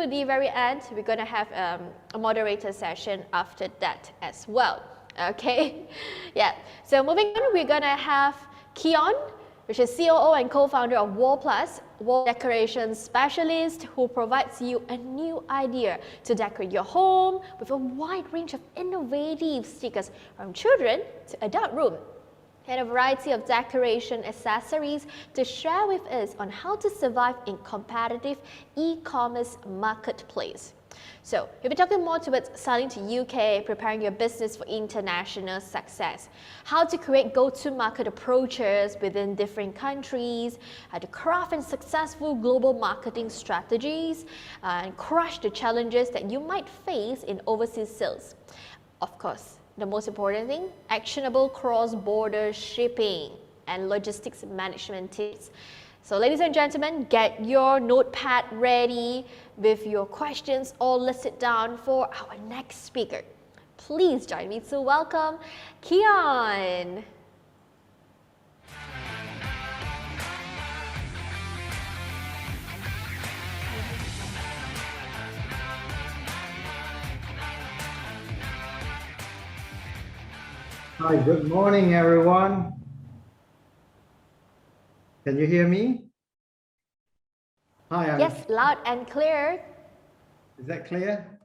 to the very end, we're going to have a moderator session after that as well. Okay, yeah. So moving on, we're going to have Keon, which is COO and co-founder of Walplus, wall decoration specialist, who provides you a new idea to decorate your home with a wide range of innovative stickers from children to adult room, and a variety of decoration accessories to share with us on how to survive in competitive e-commerce marketplace. So we'll be talking more towards selling to UK, preparing your business for international success, how to create go-to-market approaches within different countries, how to craft and successful global marketing strategies, and crush the challenges that you might face in overseas sales. Of course, the most important thing, actionable cross-border shipping and logistics management tips. So ladies and gentlemen, get your notepad ready with your questions all listed down for our next speaker. Please join me to welcome Keon. Hi, good morning, everyone. Can you hear me? Hi. Yes, loud and clear. Is that clear?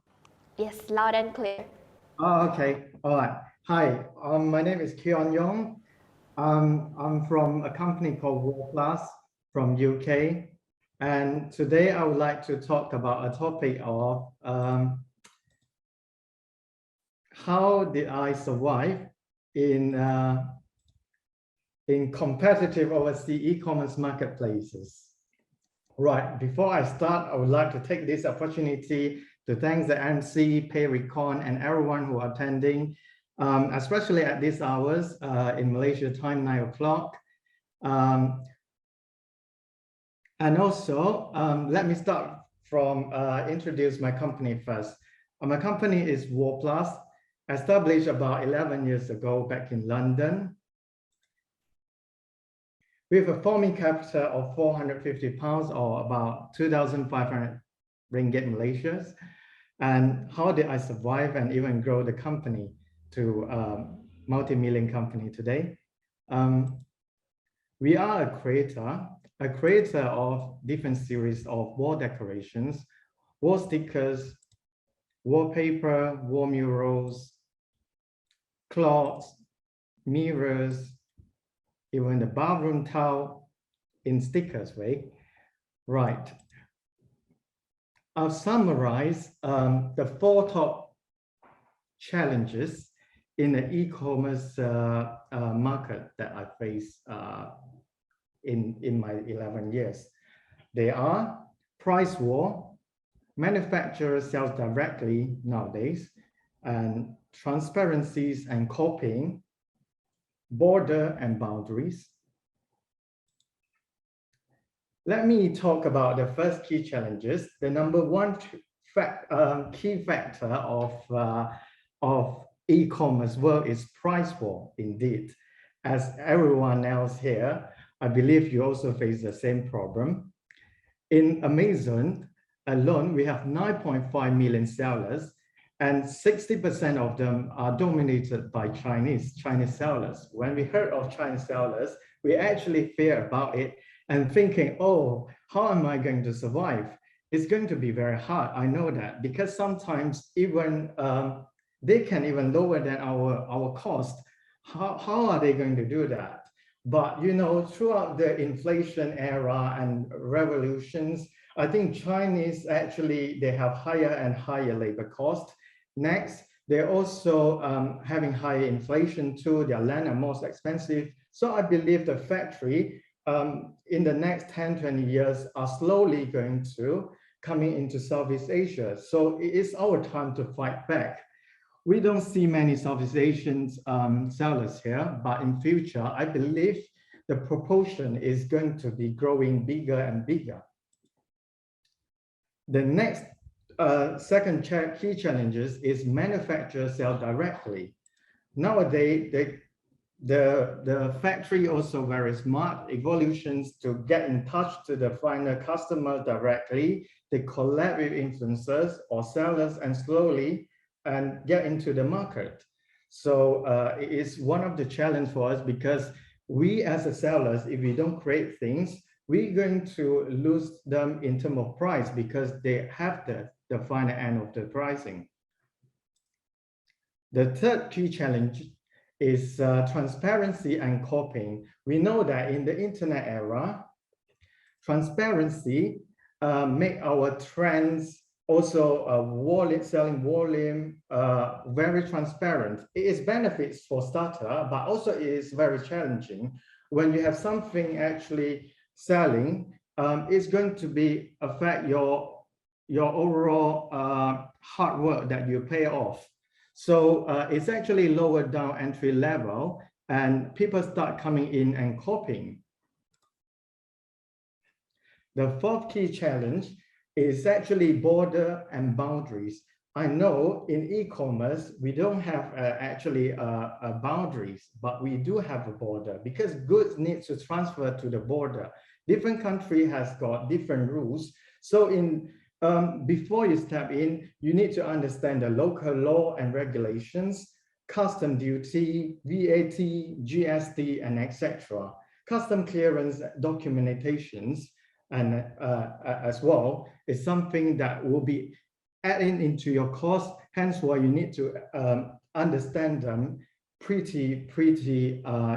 Yes, loud and clear. Oh, okay. All right. Hi, my name is Keon Yong. I'm from a company called Walplus from UK. And today I would like to talk about a topic of how did I survive in competitive overseas e-commerce marketplaces. Right, before I start, I would like to take this opportunity to thank the MC, Recon, and everyone who are attending, especially at these hours in Malaysia time, 9 o'clock. And also, let me start from introduce my company first. My company is Walplus, established about 11 years ago back in London. We have a forming capital of £450 or about 2,500 ringgit Malaysians. And how did I survive and even grow the company to a multi-million company today? We are a creator of different series of wall decorations, wall stickers, wallpaper, wall murals, clocks, mirrors, even the bathroom towel in stickers way. Right. I'll summarize the 4 top challenges in the e-commerce market that I face in my 11 years. They are price war, manufacturers sell directly nowadays, and transparencies and copying, border and boundaries. Let me talk about the first key challenges. The number one key factor of e-commerce world is price war, indeed. As everyone else here, I believe you also face the same problem. In Amazon alone, we have 9.5 million sellers, and 60% of them are dominated by Chinese sellers. When we heard of Chinese sellers, we actually fear about it and thinking, oh, how am I going to survive? It's going to be very hard. I know that, because sometimes even they can even lower than our cost. How are they going to do that? But you know, throughout the inflation era and revolutions, I think Chinese actually, they have higher and higher labor cost. Next, they're also having higher inflation too. Their land are most expensive. So I believe the factory in the next 10, 20 years are slowly going to coming into Southeast Asia. So it is our time to fight back. We don't see many Southeast Asian sellers here, but in future, I believe the proportion is going to be growing bigger and bigger. The next second key challenges is manufacturers sell directly. Nowadays, the factory also very smart, evolutions to get in touch to the final customer directly. They collab with influencers or sellers and slowly and get into the market. So it is one of the challenge for us, because we as a sellers, if we don't create things, we're going to lose them in terms of price, because they have the final end of the pricing. The third key challenge is transparency and copying. We know that in the internet era, transparency make our trends, also selling volume, very transparent. It is benefits for starter, but also it is very challenging. When you have something actually selling, it's going to be affect your overall hard work that you pay off. So it's actually lowered down entry level, and people start coming in and copying. The fourth key challenge is actually border and boundaries. I know in e-commerce, we don't have actually boundaries, but we do have a border, because goods need to transfer to the border. Different country has got different rules. So before you step in, you need to understand the local law and regulations, custom duty, VAT, GST, and etc. Custom clearance documentations, and as well, is something that will be added into your cost. Hence why you need to understand them pretty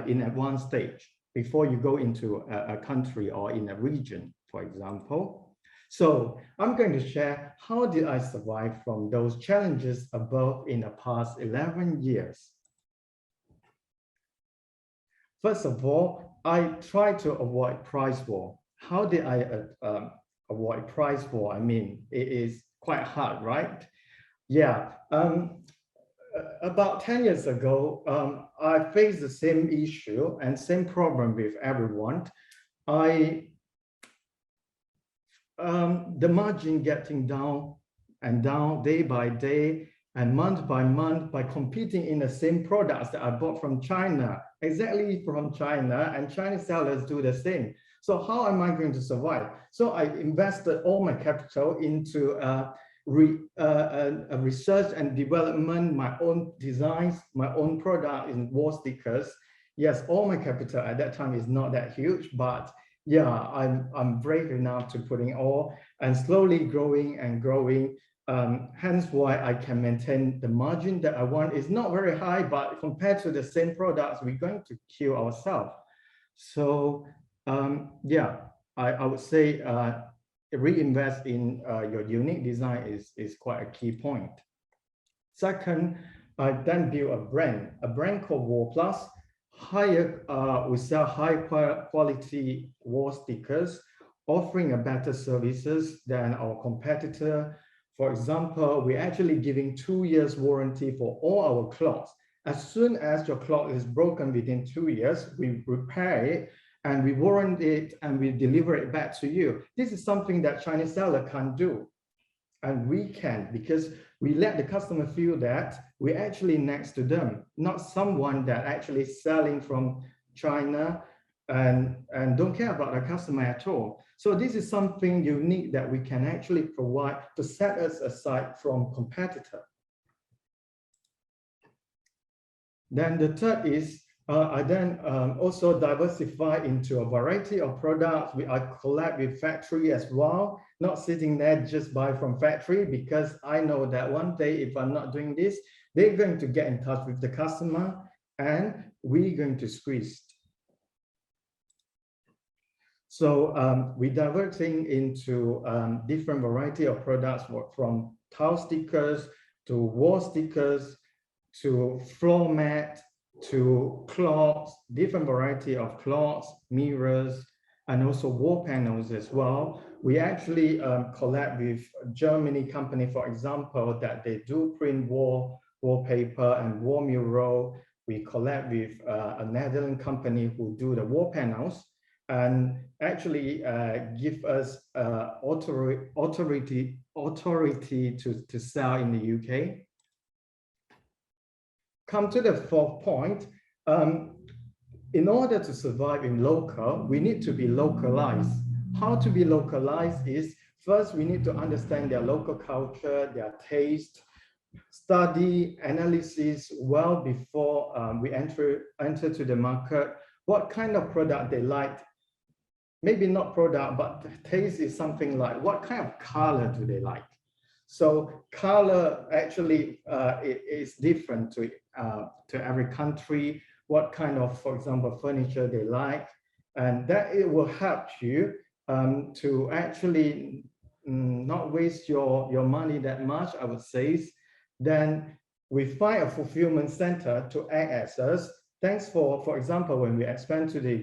in advanced stage before you go into a country or in a region, for example. So I'm going to share how did I survive from those challenges above in the past 11 years. First of all, I try to avoid price war. How did I avoid price war? I mean, it is quite hard, right? Yeah. About 10 years ago, I faced the same issue and same problem with everyone. The margin getting down and down day by day and month by month by competing in the same products that I bought from China, exactly from China, and Chinese sellers do the same. So how am I going to survive? So I invested all my capital into research and development, my own designs, my own product in wall stickers. Yes, all my capital at that time is not that huge, but yeah, I'm brave enough to putting all and slowly growing and growing. Hence why I can maintain the margin that I want. Is not very high, but compared to the same products, we're going to kill ourselves. So yeah, I would say reinvest in your unique design is quite a key point. Second, I then build a brand called Walplus. We sell high quality wall stickers, offering a better services than our competitor. For example, we're actually giving 2 years warranty for all our clocks. As soon as your clock is broken within 2 years, we repair it and we warranty it and we deliver it back to you. This is something that Chinese seller can't do. And we can, because we let the customer feel that we're actually next to them, not someone that actually selling from China and don't care about the customer at all. So this is something unique that we can actually provide to set us aside from competitor. Then the third is I then also diversify into a variety of products. I collab with factory as well, not sitting there just buy from factory, because I know that one day if I'm not doing this, they're going to get in touch with the customer and we're going to squeeze. So we're diverting into different variety of products, from tile stickers to wall stickers to floor mat to clocks, different variety of clocks, mirrors, and also wall panels as well. We actually collab with Germany company, for example, that they do print wallpaper and wall mural. We collab with a Netherlands company who do the wall panels and actually give us authority to sell in the UK. Come to the fourth point. in order to survive in local, we need to be localized. How to be localized is, first, we need to understand their local culture, their taste, study, analysis well before we enter to the market, what kind of product they like. Maybe not product, but taste is something like what kind of color do they like. So color actually is different to every country, what kind of, for example, furniture they like. And that it will help you to actually not waste your money that much, I would say. Then we find a fulfillment center to act as us. Thanks for example, when we expand to the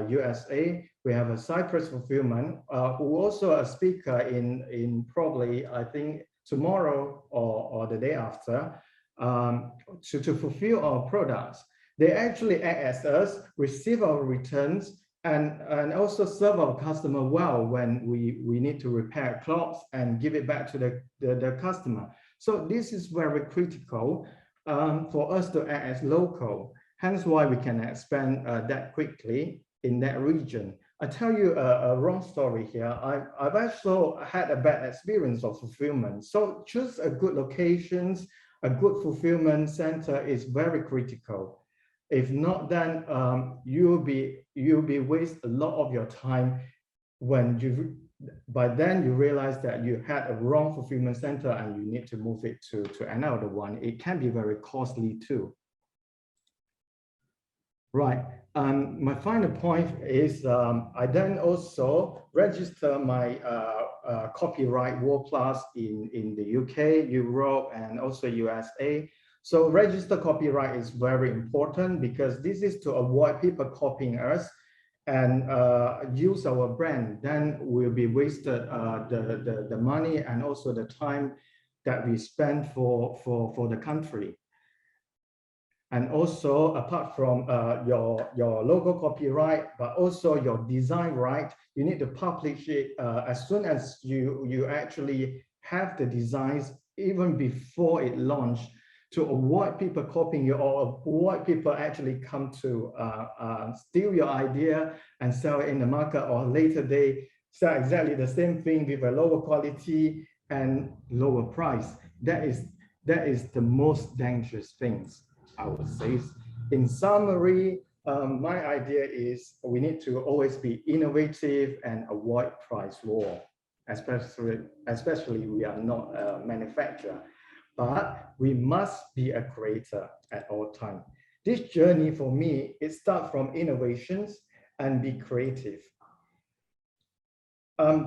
USA, we have a Cyprus fulfillment, who also a speaker in probably, I think, tomorrow or the day after, to fulfill our products. They actually act as us, receive our returns, and also serve our customer well when we need to repair clothes and give it back to the customer. So this is very critical for us to act as local. Hence why we can expand that quickly in that region. I tell you a wrong story here. I've also had a bad experience of fulfillment. So choose a good locations, a good fulfillment center is very critical. If not, then you'll be waste a lot of your time when by then you realize that you had a wrong fulfillment center and you need to move it to another one. It can be very costly too. Right. My final point is I then also register my copyright Walplus in the UK, Europe, and also USA. So register copyright is very important because this is to avoid people copying us and use our brand. Then we'll be wasted the money and also the time that we spend for the country. And also, apart from your logo copyright, but also your design right, you need to publish it as soon as you actually have the designs, even before it launched, to avoid people copying you or avoid people actually come to steal your idea and sell it in the market, or later they sell exactly the same thing with a lower quality and lower price. That is the most dangerous things, I would say. In summary, my idea is we need to always be innovative and avoid price war, especially we are not a manufacturer, but we must be a creator at all times. This journey for me, it starts from innovations and be creative.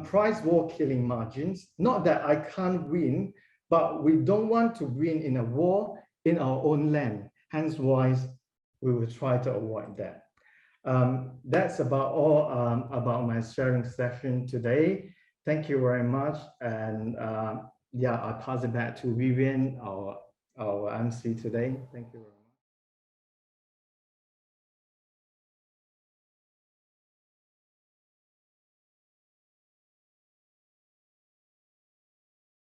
Price war killing margins, not that I can't win, but we don't want to win in a war in our own land. Hence why we will try to avoid that. That's about all about my sharing session today. Thank you very much. And yeah, I'll pass it back to Vivian, our MC today. Thank you very much.